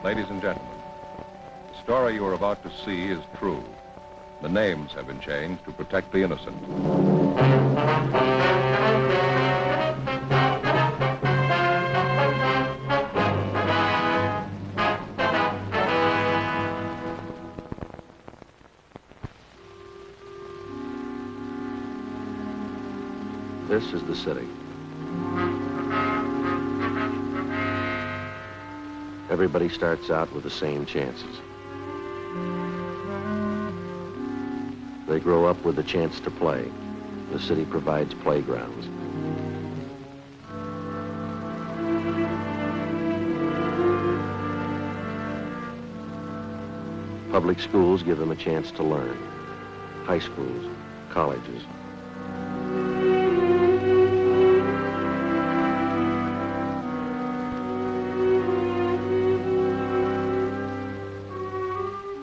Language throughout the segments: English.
Ladies and gentlemen, the story you are about to see is true. The names have been changed to protect the innocent. This is the city. Everybody starts out with the same chances. They grow up with the chance to play. The city provides playgrounds. Public schools give them a chance to learn. High schools, colleges.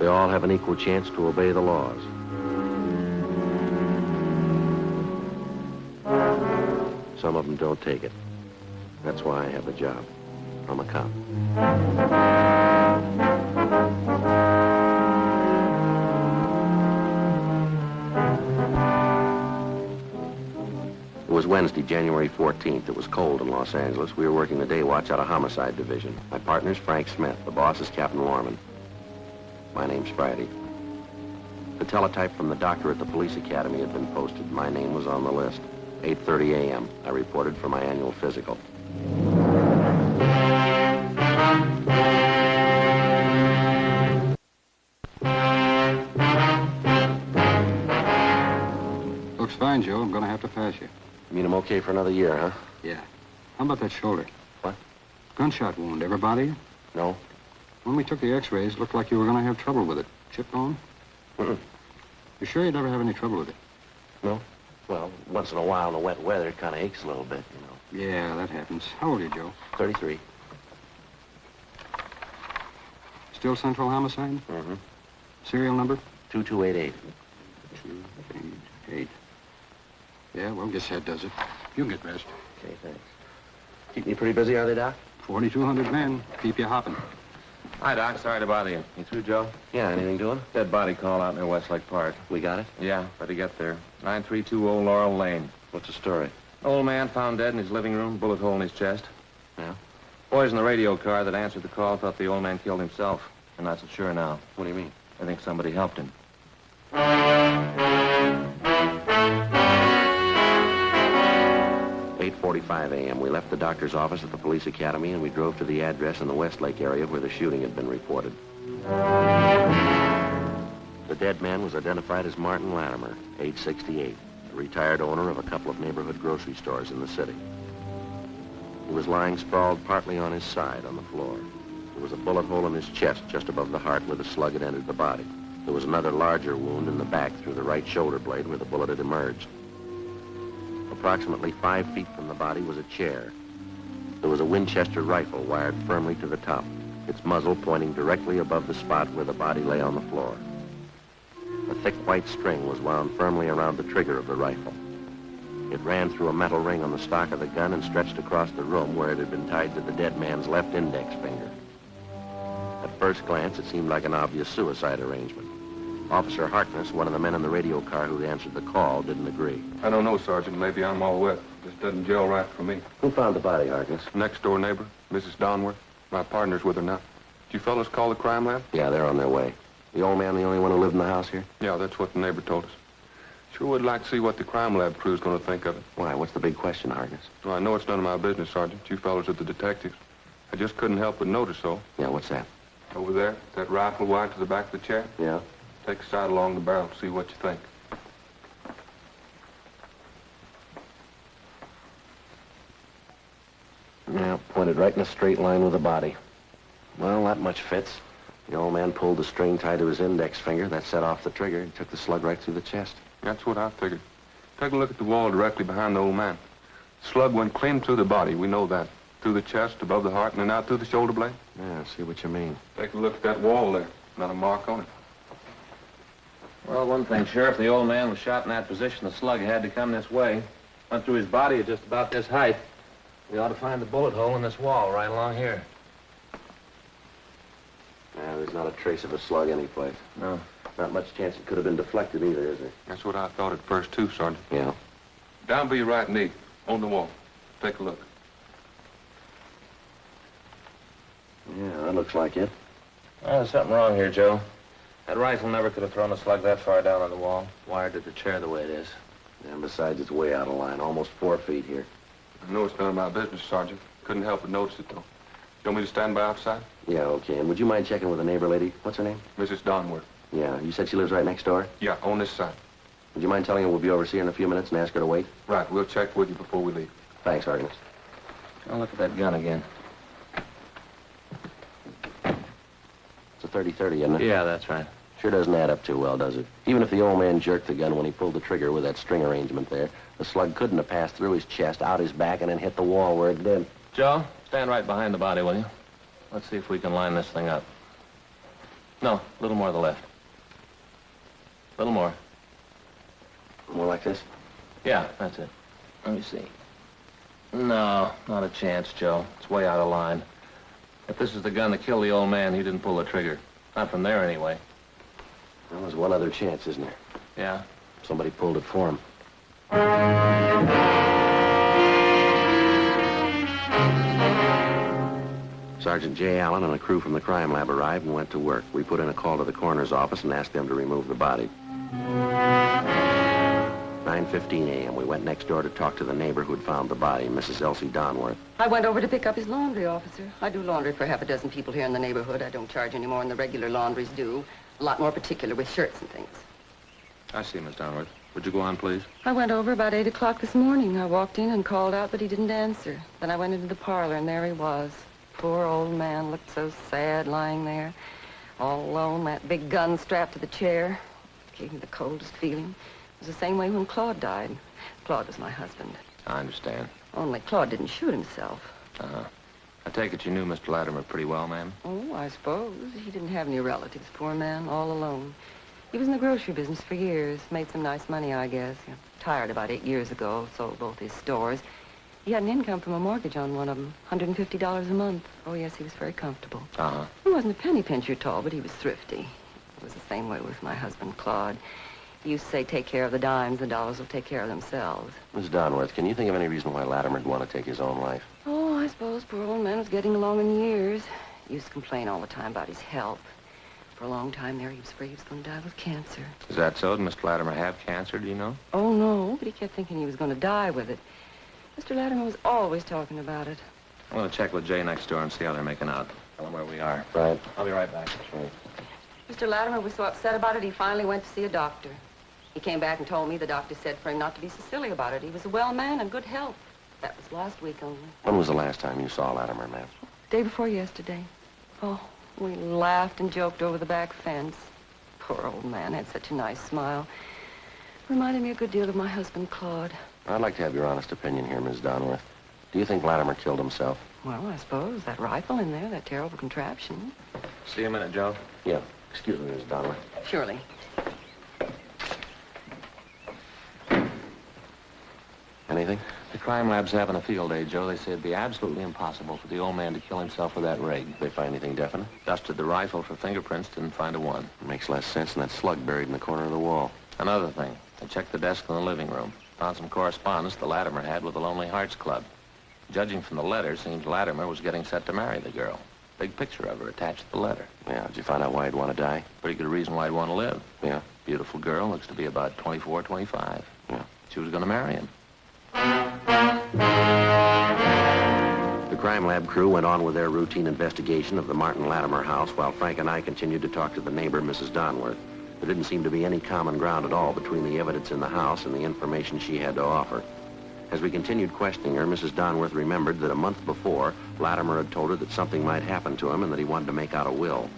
They all have an equal chance to obey the laws. Some of them don't take it. That's why I have a job. I'm a cop. It was Wednesday, January 14th. It was cold in Los Angeles. We were working the day watch out of Homicide Division. My partner's Frank Smith. The boss is Captain Lorman. My name's Friday. The teletype from the doctor at the police academy had been posted. My name was on the list. 8:30 a.m. I reported for my annual physical. Looks fine, Joe. I'm gonna have to pass you. You mean I'm okay for another year, huh? Yeah. How about that shoulder? What? Gunshot wound. Ever bother you? No. When we took the x-rays, looked like you were gonna have trouble with it. Chip bone? Mm-mm. You sure you'd never have any trouble with it? No? Well, once in a while in the wet weather, it kind of aches a little bit, you know. Yeah, that happens. How old are you, Joe? 33. Still Central Homicide? Mm-hmm. Serial number? 2288. 288. Yeah, well, guess that does it. You can get dressed. Okay, thanks. Keeping you pretty busy, are they, Doc? 4,200 men. Keep you hopping. Hi, Doc. Sorry to bother you. You through, Joe? Yeah, anything doing? Dead body call out near Westlake Park. We got it? Yeah, better get there. 9320 Laurel Lane. What's the story? Old man found dead in his living room, bullet hole in his chest. Yeah? Boys in the radio car that answered the call thought the old man killed himself. They're not so sure now. What do you mean? I think somebody helped him. 8:45 a.m. We left the doctor's office at the police academy and we drove to the address in the Westlake area where the shooting had been reported. The dead man was identified as Martin Latimer, age 68, a retired owner of a couple of neighborhood grocery stores in the city. He was lying sprawled partly on his side on the floor. There was a bullet hole in his chest just above the heart where the slug had entered the body. There was another larger wound in the back through the right shoulder blade where the bullet had emerged. Approximately 5 feet from the body was a chair. There was a Winchester rifle wired firmly to the top, its muzzle pointing directly above the spot where the body lay on the floor. A thick white string was wound firmly around the trigger of the rifle. It ran through a metal ring on the stock of the gun and stretched across the room where it had been tied to the dead man's left index finger. At first glance, it seemed like an obvious suicide arrangement. Officer Harkness, one of the men in the radio car who answered the call, didn't agree. I don't know, Sergeant. Maybe I'm all wet. This doesn't gel right for me. Who found the body, Harkness? Next door neighbor, Mrs. Donworth. My partner's with her now. Did you fellas call the crime lab? Yeah, they're on their way. The old man the only one who lived in the house here? Yeah, that's what the neighbor told us. Sure would like to see what the crime lab crew's going to think of it. Why, what's the big question, Harkness? Well, I know it's none of my business, Sergeant. You fellas are the detectives. I just couldn't help but notice so. Yeah, what's that? Over there, that rifle wired to the back of the chair. Yeah? Take a sight along the barrel, see what you think. Yeah, pointed right in a straight line with the body. Well, that much fits. The old man pulled the string tied to his index finger. That set off the trigger and took the slug right through the chest. That's what I figured. Take a look at the wall directly behind the old man. The slug went clean through the body, we know that. Through the chest, above the heart, and then out through the shoulder blade. Yeah, I see what you mean. Take a look at that wall there. Not a mark on it. Well, one thing, Sheriff, the old man was shot in that position. The slug had to come this way. Went through his body at just about this height. We ought to find the bullet hole in this wall right along here. not a trace of a slug anyplace. No. Not much chance it could have been deflected either, is there? That's what I thought at first, too, Sergeant. Yeah. Down by your right knee, on the wall. Take a look. Yeah, that looks like it. Well, there's something wrong here, Joe. That rifle never could have thrown a slug that far down on the wall. Wired to the chair the way it is. And besides, it's way out of line, almost 4 feet here. I know it's none of my business, Sergeant. Couldn't help but notice it, though. You want me to stand by outside? Yeah, okay. And would you mind checking with the neighbor lady? What's her name? Mrs. Donworth. Yeah, you said she lives right next door? Yeah, on this side. Would you mind telling her we'll be over to see her in a few minutes and ask her to wait? Right, we'll check with you before we leave. Thanks, Sergeant. Oh, look at that gun again. It's a 30-30, isn't it? Yeah, that's right. Sure doesn't add up too well, does it? Even if the old man jerked the gun when he pulled the trigger with that string arrangement there, the slug couldn't have passed through his chest, out his back, and then hit the wall where it did. Joe, stand right behind the body, will you? Let's see if we can line this thing up. No, a little more to the left. A little more. More like this? Yeah, that's it. Let me see. No, not a chance, Joe. It's way out of line. If this is the gun that killed the old man, he didn't pull the trigger. Not from there, anyway. Well, there's one other chance, isn't there? Yeah? Somebody pulled it for him. Sergeant J. Allen and a crew from the crime lab arrived and went to work. We put in a call to the coroner's office and asked them to remove the body. 9:15 a.m. We went next door to talk to the neighbor who'd found the body, Mrs. Elsie Donworth. I went over to pick up his laundry, officer. I do laundry for half a dozen people here in the neighborhood. I don't charge any more than the regular laundries do. A lot more particular with shirts and things. I see, Miss Donworth. Would you go on, please? I went over about 8 o'clock this morning. I walked in and called out, but he didn't answer. Then I went into the parlor, and there he was. Poor old man looked so sad lying there, all alone, that big gun strapped to the chair. Gave me the coldest feeling. It was the same way when Claude died. Claude was my husband. I understand. Only Claude didn't shoot himself. Uh-huh. I take it you knew Mr. Latimer pretty well, ma'am? Oh, I suppose. He didn't have any relatives, poor man, all alone. He was in the grocery business for years. Made some nice money, I guess. He retired about 8 years ago, sold both his stores. He had an income from a mortgage on one of them, $150 a month. Oh, yes, he was very comfortable. Uh-huh. He wasn't a penny pincher at all, but he was thrifty. It was the same way with my husband, Claude. He used to say, take care of the dimes, the dollars will take care of themselves. Miss Donworth, can you think of any reason why Latimer'd want to take his own life? Oh, I suppose poor old man was getting along in years. He used to complain all the time about his health. For a long time there, he was afraid he was going to die with cancer. Is that so? Did Mr. Latimer have cancer, do you know? Oh, no, but he kept thinking he was going to die with it. Mr. Latimer was always talking about it. I'm going to check with Jay next door and see how they're making out. Tell them where we are. Right. I'll be right back. Right. Mr. Latimer was so upset about it, he finally went to see a doctor. He came back and told me the doctor said for him not to be so silly about it. He was a well man and good health. That was last week only. When was the last time you saw Latimer, ma'am? Day before yesterday. Oh, we laughed and joked over the back fence. Poor old man had such a nice smile. Reminded me a good deal of my husband, Claude. I'd like to have your honest opinion here, Miss Donworth. Do you think Latimer killed himself? Well, I suppose. That rifle in there, that terrible contraption. See you in a minute, Joe. Yeah. Excuse me, Miss Donworth. Surely. Anything? The crime lab's having a field day, Joe. They say it'd be absolutely impossible for the old man to kill himself with that rig. They find anything definite? Dusted the rifle for fingerprints, didn't find a one. Makes less sense than that slug buried in the corner of the wall. Another thing, they checked the desk in the living room. Found some correspondence the Latimer had with the Lonely Hearts Club. Judging from the letter, seems Latimer was getting set to marry the girl. Big picture of her attached to the letter. Yeah, did you find out why he'd want to die? Pretty good reason why he'd want to live. Yeah. Beautiful girl, looks to be about 24, 25. Yeah. She was going to marry him. The crime lab crew went on with their routine investigation of the Martin Latimer house while Frank and I continued to talk to the neighbor, Mrs. Donworth. There didn't seem to be any common ground at all between the evidence in the house and the information she had to offer. As we continued questioning her, Mrs. Donworth remembered that a month before, Latimer had told her that something might happen to him and that he wanted to make out a will.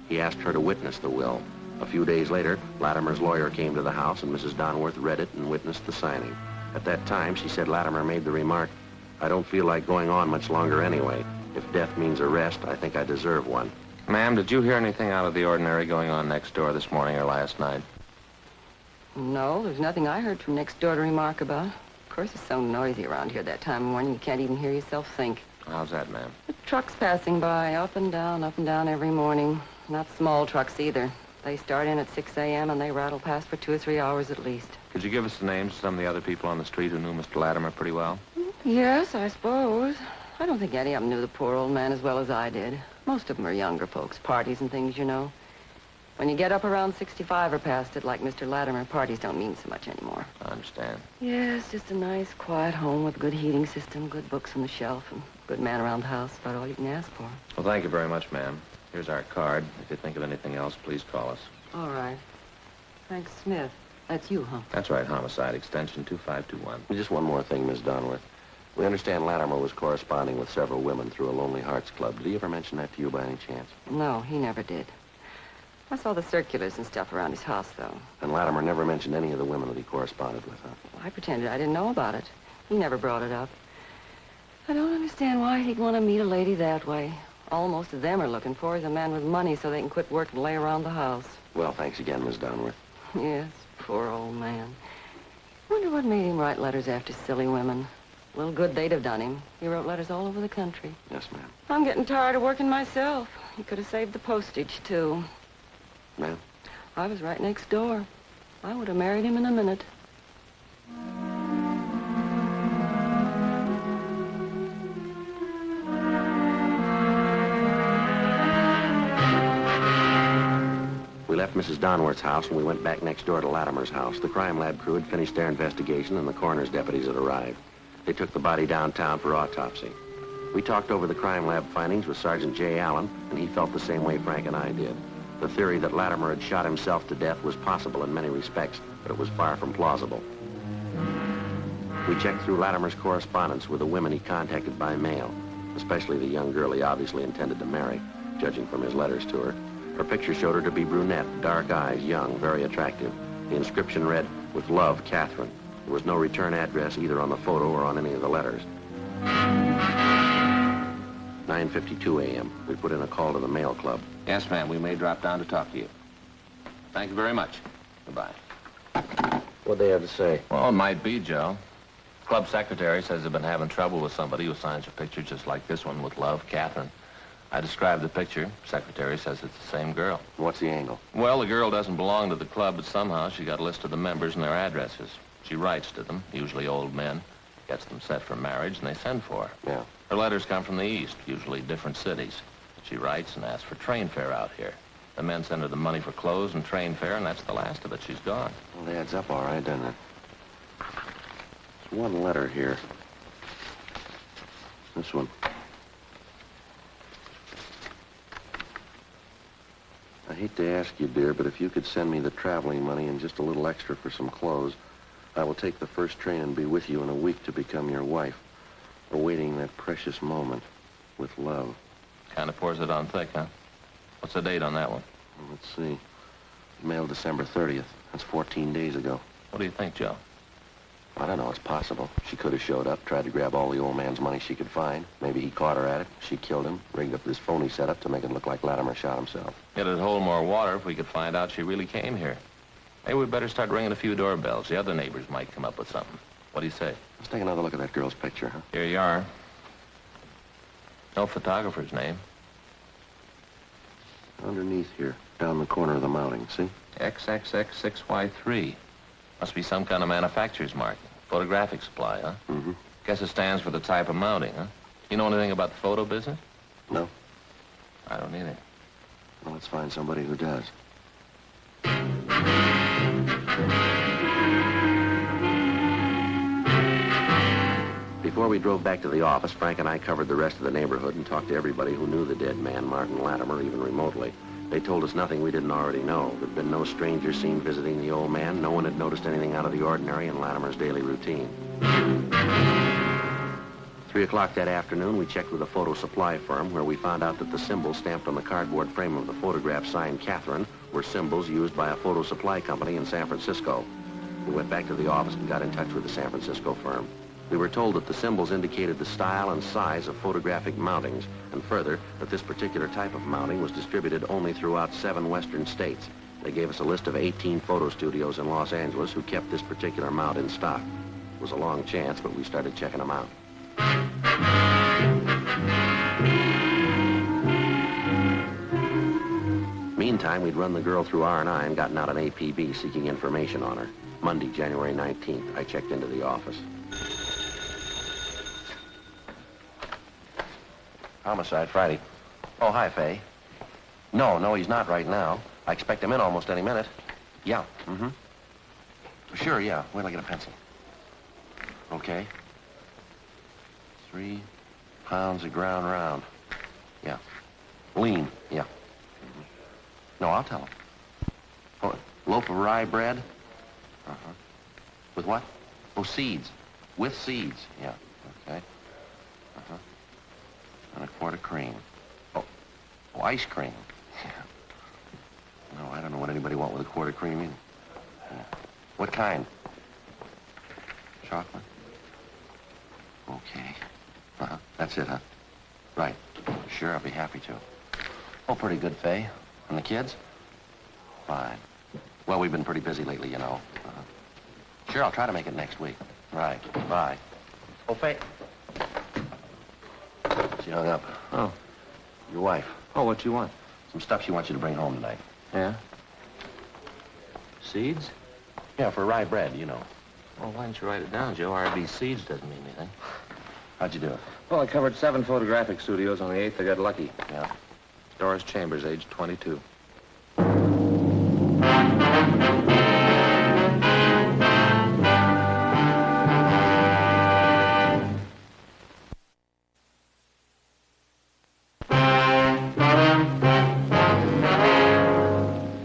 He asked her to witness the will. A few days later, Latimer's lawyer came to the house and Mrs. Donworth read it and witnessed the signing. At that time, she said Latimer made the remark, "I don't feel like going on much longer anyway. If death means arrest, I think I deserve one." Ma'am, did you hear anything out of the ordinary going on next door this morning or last night? No, there's nothing I heard from next door to remark about. Of course, it's so noisy around here that time of morning you can't even hear yourself think. How's that, ma'am? The trucks passing by, up and down every morning. Not small trucks either. They start in at 6 a.m. and they rattle past for 2 or 3 hours at least. Could you give us the names of some of the other people on the street who knew Mr. Latimer pretty well? Yes, I suppose. I don't think any of them knew the poor old man as well as I did. Most of them are younger folks, parties and things, you know. When you get up around 65 or past it, like Mr. Latimer, parties don't mean so much anymore. I understand. Yes, just a nice, quiet home with good heating system, good books on the shelf, and a good man around the house. About all you can ask for. Well, thank you very much, ma'am. Here's our card. If you think of anything else, please call us. All right. Frank Smith. That's you, huh? That's right, homicide, extension 2521. Just one more thing, Miss Donworth. We understand Latimer was corresponding with several women through a Lonely Hearts Club. Did he ever mention that to you by any chance? No, he never did. I saw the circulars and stuff around his house, though. And Latimer never mentioned any of the women that he corresponded with, huh? I pretended I didn't know about it. He never brought it up. I don't understand why he'd want to meet a lady that way. All most of them are looking for is a man with money so they can quit work and lay around the house. Well, thanks again, Miss Donworth. Yes, poor old man. Wonder what made him write letters after silly women. A little good they'd have done him. He wrote letters all over the country. Yes, ma'am. I'm getting tired of working myself. He could have saved the postage, too. Ma'am? I was right next door. I would have married him in a minute. We left Mrs. Donworth's house and we went back next door to Latimer's house. The crime lab crew had finished their investigation and the coroner's deputies had arrived. They took the body downtown for autopsy. We talked over the crime lab findings with Sergeant J. Allen, and he felt the same way Frank and I did. The theory that Latimer had shot himself to death was possible in many respects, but it was far from plausible. We checked through Latimer's correspondence with the women he contacted by mail, especially the young girl he obviously intended to marry, judging from his letters to her. Her picture showed her to be brunette, dark eyes, young, very attractive. The inscription read, "With love, Catherine." There was no return address either on the photo or on any of the letters. 9:52 a.m. We put in a call to the mail club. Yes, ma'am. We may drop down to talk to you. Thank you very much. Goodbye. What'd they have to say? Well, it might be, Joe. Club secretary says they've been having trouble with somebody who signs a picture just like this one, with love, Catherine. I described the picture. Secretary says it's the same girl. What's the angle? Well, the girl doesn't belong to the club, but somehow she got a list of the members and their addresses. She writes to them, usually old men, gets them set for marriage, and they send for her. Yeah. Her letters come from the east, usually different cities. She writes and asks for train fare out here. The men send her the money for clothes and train fare, and that's the last of it. She's gone. Well, it adds up all right, doesn't it? There's one letter here. This one. I hate to ask you, dear, but if you could send me the traveling money and just a little extra for some clothes, I will take the first train and be with you in a week to become your wife, awaiting that precious moment with love. Kind of pours it on thick, huh? What's the date on that one? Well, let's see. Mailed December 30th. That's 14 days ago. What do you think, Joe? I don't know. It's possible. She could have showed up, tried to grab all the old man's money she could find. Maybe he caught her at it. She killed him, rigged up this phony setup to make it look like Latimer shot himself. It'd hold more water if we could find out she really came here. Maybe we'd better start ringing a few doorbells. The other neighbors might come up with something. What do you say? Let's take another look at that girl's picture, huh? Here you are. No photographer's name. Underneath here, down the corner of the mounting, see? XXX6Y3. Must be some kind of manufacturer's mark. Photographic supply, huh? Mm-hmm. Guess it stands for the type of mounting, huh? You know anything about the photo business? No? I don't either. Well, let's find somebody who does. Before we drove back to the office, Frank and I covered the rest of the neighborhood and talked to everybody who knew the dead man, Martin Latimer, even remotely. They told us nothing we didn't already know. There'd been no stranger seen visiting the old man. No one had noticed anything out of the ordinary in Latimer's daily routine. 3 o'clock that afternoon, we checked with a photo supply firm where we found out that the symbols stamped on the cardboard frame of the photograph signed Catherine were symbols used by a photo supply company in San Francisco. We went back to the office and got in touch with the San Francisco firm. We were told that the symbols indicated the style and size of photographic mountings, and further, that this particular type of mounting was distributed only throughout 7 western states. They gave us a list of 18 photo studios in Los Angeles who kept this particular mount in stock. It was a long chance, but we started checking them out. meantime, we'd run the girl through R&I and gotten out an APB seeking information on her. Monday, January 19th, I checked into the office. Homicide, Friday. Oh, hi, Faye. No, he's not right now. I expect him in almost any minute. Yeah, Sure, yeah. Wait till I get a pencil. Okay. 3 pounds of ground round. Yeah. Lean, yeah. No, I'll tell him. Oh, loaf of rye bread? With what? Oh, seeds. With seeds, yeah. Okay. And a quart of cream. Oh, ice cream. No, I don't know what anybody want with a quart of cream either. Yeah. What kind? Chocolate? Okay. That's it, huh? Right. Sure, I'll be happy to. Oh, pretty good, Faye. And the kids? Fine. Well, we've been pretty busy lately, you know. Sure, I'll try to make it next week. Right. Bye. Oh, Faye. She hung up. Oh. Your wife. Oh, what you want? Some stuff she wants you to bring home tonight. Yeah? Seeds? Yeah, for rye bread, you know. Well, why don't you write it down, Joe? RB Seeds doesn't mean anything. How'd you do it? Well, I covered 7 photographic studios. On the 8th, I got lucky. Yeah. Doris Chambers, age 22.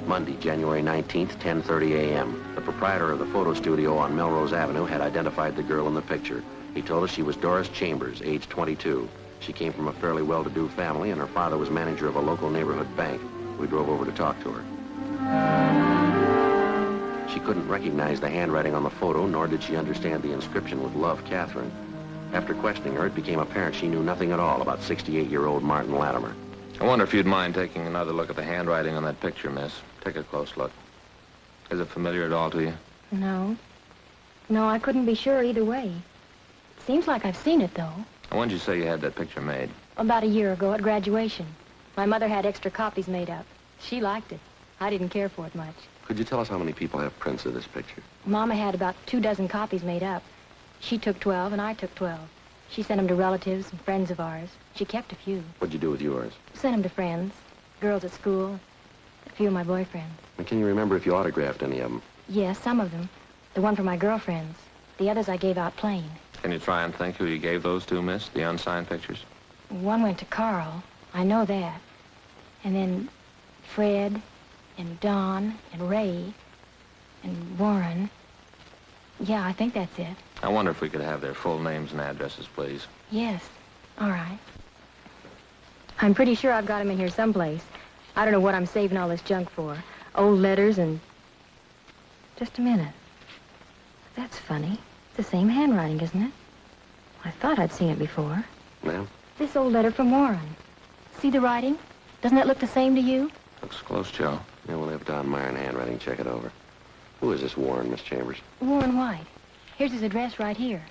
Monday, January 19th, 10:30 a.m. The proprietor of the photo studio on Melrose Avenue had identified the girl in the picture. He told us she was Doris Chambers, age 22. She came from a fairly well-to-do family, and her father was manager of a local neighborhood bank. We drove over to talk to her. She couldn't recognize the handwriting on the photo, nor did she understand the inscription with Love, Catherine. After questioning her, it became apparent she knew nothing at all about 68-year-old Martin Latimer. I wonder if you'd mind taking another look at the handwriting on that picture, miss. Take a close look. Is it familiar at all to you? No. No, I couldn't be sure either way. Seems like I've seen it, though. When did you say you had that picture made? About a year ago at graduation. My mother had extra copies made up. She liked it. I didn't care for it much. Could you tell us how many people have prints of this picture? Mama had about 24 copies made up. She took 12 and I took 12. She sent them to relatives and friends of ours. She kept a few. What'd you do with yours? Sent them to friends, girls at school, a few of my boyfriends. And can you remember if you autographed any of them? Yes, some of them. The one for my girlfriends. The others I gave out plain. Can you try and think who you gave those to, miss? The unsigned pictures? One went to Carl. I know that. And then Fred and Don and Ray and Warren. Yeah, I think that's it. I wonder if we could have their full names and addresses, please. Yes. All right. I'm pretty sure I've got them in here someplace. I don't know what I'm saving all this junk for. Old letters and... Just a minute. That's funny. It's the same handwriting, isn't it? I thought I'd seen it before. Ma'am? This old letter from Warren. See the writing? Doesn't it look the same to you? Looks close, Joe. Yeah, we'll have Don Meyer in handwriting check it over. Who is this Warren, Miss Chambers? Warren White. Here's his address right here.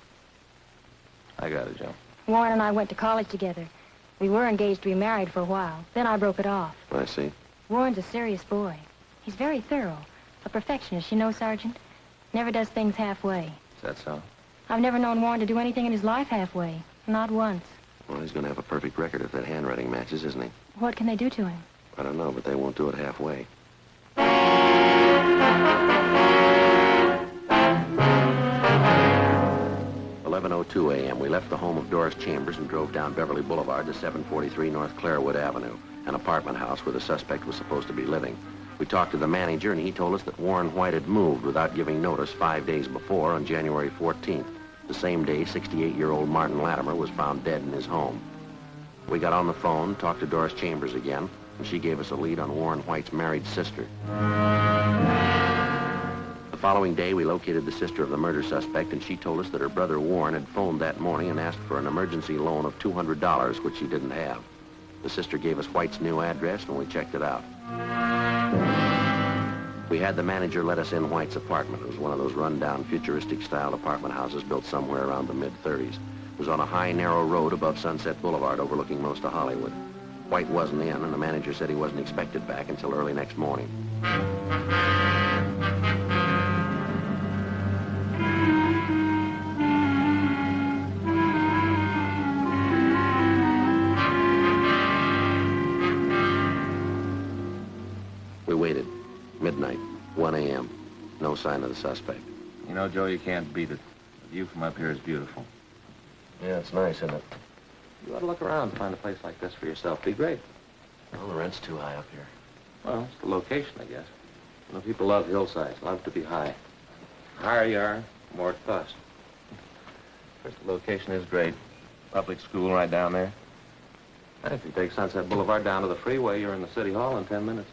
I got it, Joe. Warren and I went to college together. We were engaged to be married for a while. Then I broke it off. I see. Warren's a serious boy. He's very thorough. A perfectionist, you know, Sergeant. Never does things halfway. Is that so? I've never known Warren to do anything in his life halfway. Not once. Well, he's going to have a perfect record if that handwriting matches, isn't he? What can they do to him? I don't know, but they won't do it halfway. (11:02 a.m.) We left the home of Doris Chambers and drove down Beverly Boulevard to 743 North Clarewood Avenue, an apartment house where the suspect was supposed to be living. We talked to the manager, and he told us that Warren White had moved without giving notice 5 days before, on January 14th. The same day, 68-year-old Martin Latimer was found dead in his home. We got on the phone, talked to Doris Chambers again, and she gave us a lead on Warren White's married sister. The following day, we located the sister of the murder suspect, and she told us that her brother Warren had phoned that morning and asked for an emergency loan of $200, which she didn't have. The sister gave us White's new address, and we checked it out. We had the manager let us in White's apartment. It was one of those run-down, futuristic-style apartment houses built somewhere around the mid-30s. It was on a high, narrow road above Sunset Boulevard overlooking most of Hollywood. White wasn't in, and the manager said he wasn't expected back until early next morning. We waited. Midnight, 1 a.m. No sign of the suspect. You know, Joe, you can't beat it. The view from up here is beautiful. Yeah, it's nice, isn't it? You ought to look around and find a place like this for yourself. Be great. Well, the rent's too high up here. Well, it's the location, I guess. You know, people love hillsides, love to be high. The higher you are, the more it costs. First, the location is great. Public school right down there. And if you take Sunset Boulevard down to the freeway, you're in the city hall in 10 minutes.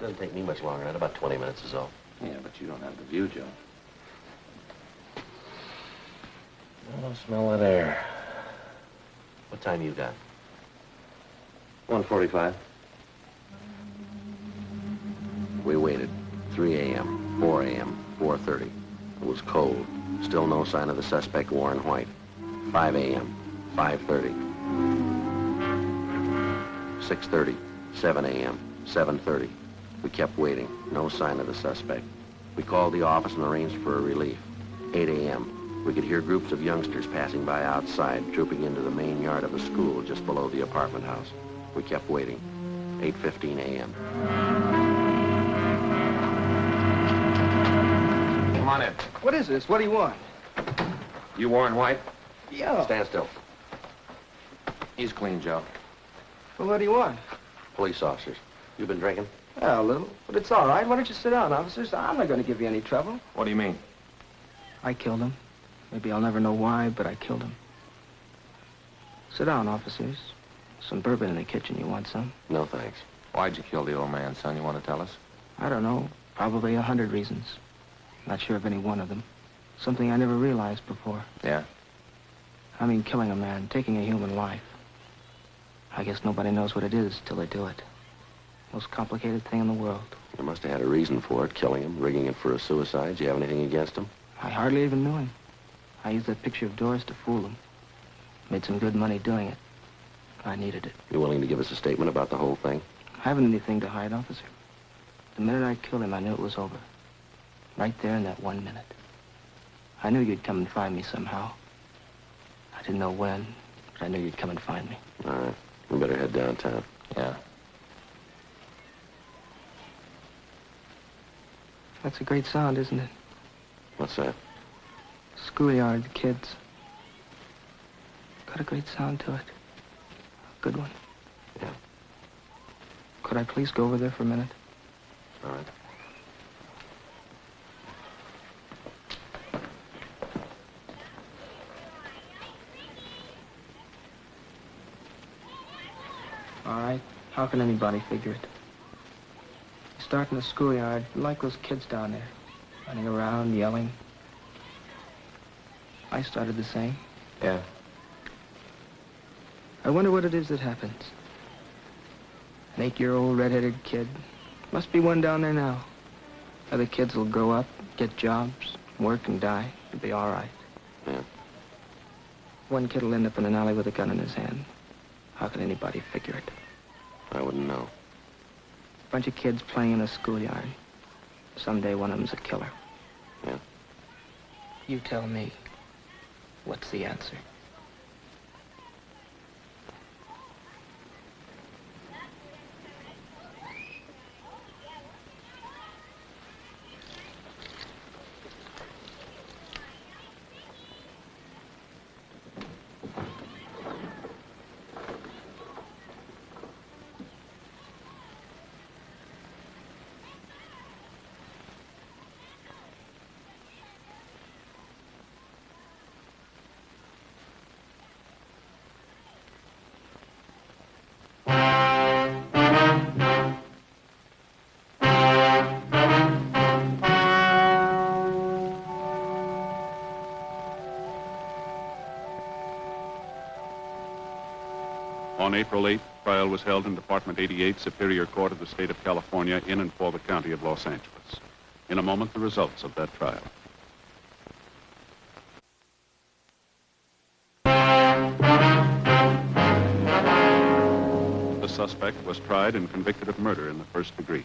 Doesn't take me much longer. About 20 minutes is all. Yeah, but you don't have the view, Joe. Oh, smell that air. What time you got? 1:45. We waited. 3 a.m., 4 a.m., 4:30. It was cold. Still no sign of the suspect, Warren White. 5 a.m., 5:30. 6:30, 7 a.m., 7:30. We kept waiting. No sign of the suspect. We called the office and arranged for a relief. 8 a.m. We could hear groups of youngsters passing by outside, trooping into the main yard of a school just below the apartment house. We kept waiting. 8:15 a.m. Come on in. What is this? What do you want? You Warren White? Yeah. Stand still. He's clean, Joe. Well, what do you want? Police officers. You been drinking? Yeah, a little. But it's all right. Why don't you sit down, officers? I'm not going to give you any trouble. What do you mean? I killed him. Maybe I'll never know why, but I killed him. Sit down, officers. Some bourbon in the kitchen. You want some? No, thanks. Why'd you kill the old man, son? You want to tell us? I don't know. Probably 100 reasons. Not sure of any one of them. Something I never realized before. Yeah? I mean, killing a man, taking a human life. I guess nobody knows what it is till they do it. Most complicated thing in the world. You must have had a reason for it, killing him, rigging it for a suicide. Do you have anything against him? I hardly even knew him. I used that picture of Doris to fool him. Made some good money doing it. I needed it. You willing to give us a statement about the whole thing? I haven't anything to hide, officer. The minute I killed him, I knew it was over. Right there in that 1 minute. I knew you'd come and find me somehow. I didn't know when, but I knew you'd come and find me. All right. We better head downtown. Yeah. That's a great sound, isn't it? What's that? Schoolyard, the kids. Got a great sound to it. A good one. Yeah. Could I please go over there for a minute? All right. All right. How can anybody figure it? You start in the schoolyard, like those kids down there. Running around, yelling. I started the same. Yeah. I wonder what it is that happens. An 8-year-old red-headed kid. Must be one down there now. Other kids will grow up, get jobs, work and die. It'll be all right. Yeah. One kid will end up in an alley with a gun in his hand. How can anybody figure it? I wouldn't know. Bunch of kids playing in a schoolyard. Someday one of them's a killer. Yeah. You tell me. What's the answer? On April 8th, trial was held in Department 88, Superior Court of the State of California, in and for the County of Los Angeles. In a moment, the results of that trial. The suspect was tried and convicted of murder in the first degree.